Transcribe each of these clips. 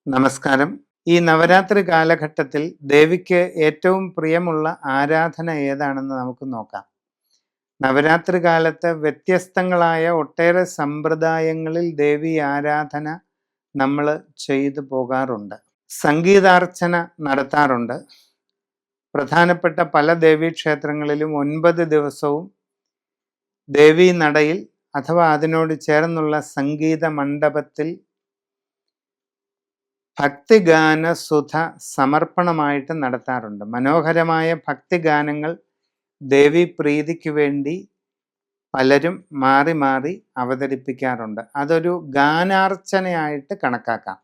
നമസ്കാരം. ഈ നവരാത്രി കാലഘട്ടത്തിൽ ദേവിക്ക് ഏറ്റവും പ്രിയമുള്ള ആരാധന ഏതാണെന്ന് നമുക്ക് നോക്കാം. നവരാത്രി കാലത്ത് വ്യത്യസ്തങ്ങളായ ഒട്ടേറെ സമ്പ്രദായങ്ങളിൽ ദേവി ആരാധന നമ്മൾ ചെയ്തു പോകാറുണ്ട്. സംഗീതാർച്ചന നടത്താറുണ്ട്. പ്രധാനപ്പെട്ട പല ദേവീക്ഷേത്രങ്ങളിലും 9 ദിവസവും ദേവീ നടയിൽ അഥവാ അതിനോട് ചേർന്നുള്ള സംഗീത മണ്ഡപത്തിൽ ഭക്തിഗാന സുധ സമർപ്പണമായിട്ട് നടത്താറുണ്ട്. മനോഹരമായ ഭക്തിഗാനങ്ങൾ ദേവി പ്രീതിക്ക് വേണ്ടി പലരും മാറി മാറി അവതരിപ്പിക്കാറുണ്ട്. അതൊരു ഗാനാർച്ചനയായിട്ട് കണക്കാക്കാം.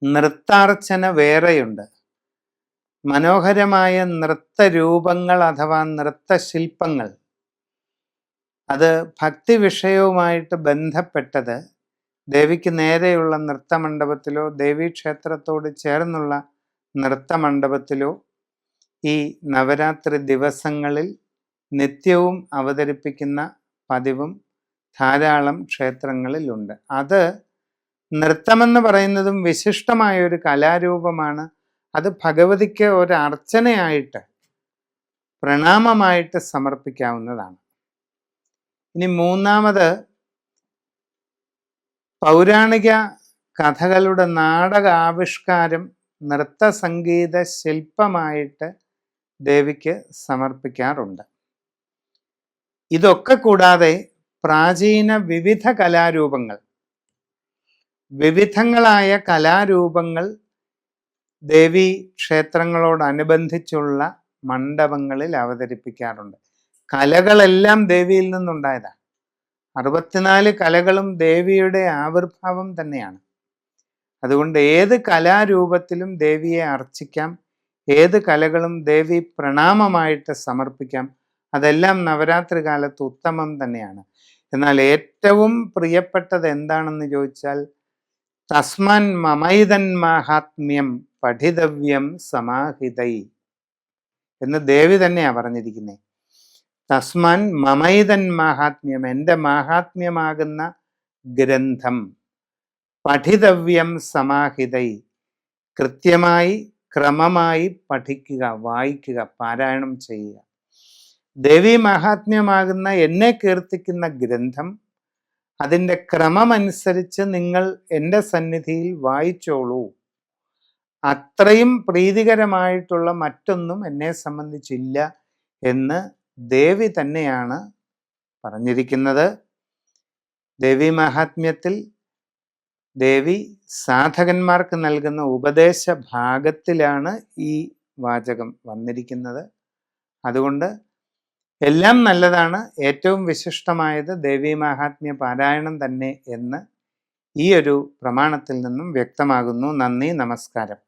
നൃത്താർച്ചന വേറെയുണ്ട്. മനോഹരമായ നൃത്തരൂപങ്ങൾ അഥവാ നൃത്തശില്പങ്ങൾ, അത് ഭക്തി വിഷയവുമായിട്ട് ബന്ധപ്പെട്ടത് ദേവിക്ക് നേരെയുള്ള നൃത്തമണ്ഡപത്തിലോ ദേവീക്ഷേത്രത്തോട് ചേർന്നുള്ള നൃത്തമണ്ഡപത്തിലോ ഈ നവരാത്രി ദിവസങ്ങളിൽ നിത്യവും അവതരിപ്പിക്കുന്ന പതിവും ധാരാളം ക്ഷേത്രങ്ങളിലുണ്ട്. അത് നൃത്തമെന്ന് പറയുന്നതും വിശിഷ്ടമായ ഒരു കലാരൂപമാണ്. അത് ഭഗവതിക്ക് ഒരു അർച്ചനയായിട്ട്, പ്രണാമമായിട്ട് സമർപ്പിക്കാവുന്നതാണ്. ഇനി മൂന്നാമത്, പൗരാണിക കഥകളുടെ നാടകാവിഷ്കാരം നൃത്തസംഗീത ശില്പമായിട്ട് ദേവിക്ക് സമർപ്പിക്കാറുണ്ട്. ഇതൊക്കെ കൂടാതെ പ്രാചീന വിവിധ കലാരൂപങ്ങൾ, വിവിധങ്ങളായ കലാരൂപങ്ങൾ ദേവീ ക്ഷേത്രങ്ങളോടനുബന്ധിച്ചുള്ള മണ്ഡപങ്ങളിൽ അവതരിപ്പിക്കാറുണ്ട്. കലകളെല്ലാം ദേവിയിൽ നിന്നുണ്ടായതാണ്. 64 കലകളും ദേവിയുടെ ആവിർഭാവം തന്നെയാണ്. അതുകൊണ്ട് ഏത് കലാരൂപത്തിലും ദേവിയെ അർച്ചിക്കാം, ഏത് കലകളും ദേവി പ്രണാമമായിട്ട് സമർപ്പിക്കാം. അതെല്ലാം നവരാത്രി കാലത്ത് ഉത്തമം തന്നെയാണ്. എന്നാൽ ഏറ്റവും പ്രിയപ്പെട്ടത് എന്താണെന്ന് ചോദിച്ചാൽ, തസ്മാൻ മമൈതൻ മാഹാത്മ്യം പഠിതവ്യം സമാഹിതൈ എന്ന് ദേവി തന്നെയാണ് പറഞ്ഞിരിക്കുന്നത്. തസ്മാൻ മമൈതൻ മാഹാത്മ്യം, എൻ്റെ മാഹാത്മ്യമാകുന്ന ഗ്രന്ഥം പഠിതവ്യം സമാഹിതൈ, കൃത്യമായി ക്രമമായി പഠിക്കുക, വായിക്കുക, പാരായണം ചെയ്യുക. ദേവി മാഹാത്മ്യമാകുന്ന എന്നെ കീർത്തിക്കുന്ന ഗ്രന്ഥം, അതിൻ്റെ ക്രമമനുസരിച്ച് നിങ്ങൾ എൻ്റെ സന്നിധിയിൽ വായിച്ചോളൂ. അത്രയും പ്രീതികരമായിട്ടുള്ള മറ്റൊന്നും എന്നെ സംബന്ധിച്ചില്ല എന്ന് ദേവി തന്നെയാണ് പറഞ്ഞിരിക്കുന്നത്. ദേവി മാഹാത്മ്യത്തിൽ ദേവി സാധകന്മാർക്ക് നൽകുന്ന ഉപദേശ ഭാഗത്തിലാണ് ഈ വാചകം വന്നിരിക്കുന്നത്. അതുകൊണ്ട് എല്ലാം നല്ലതാണ്. ഏറ്റവും വിശിഷ്ടമായത് ദേവി മാഹാത്മ്യ പാരായണം തന്നെ എന്ന് ഈ ഒരു പ്രമാണത്തിൽ നിന്നും വ്യക്തമാകുന്നു. നന്ദി, നമസ്കാരം.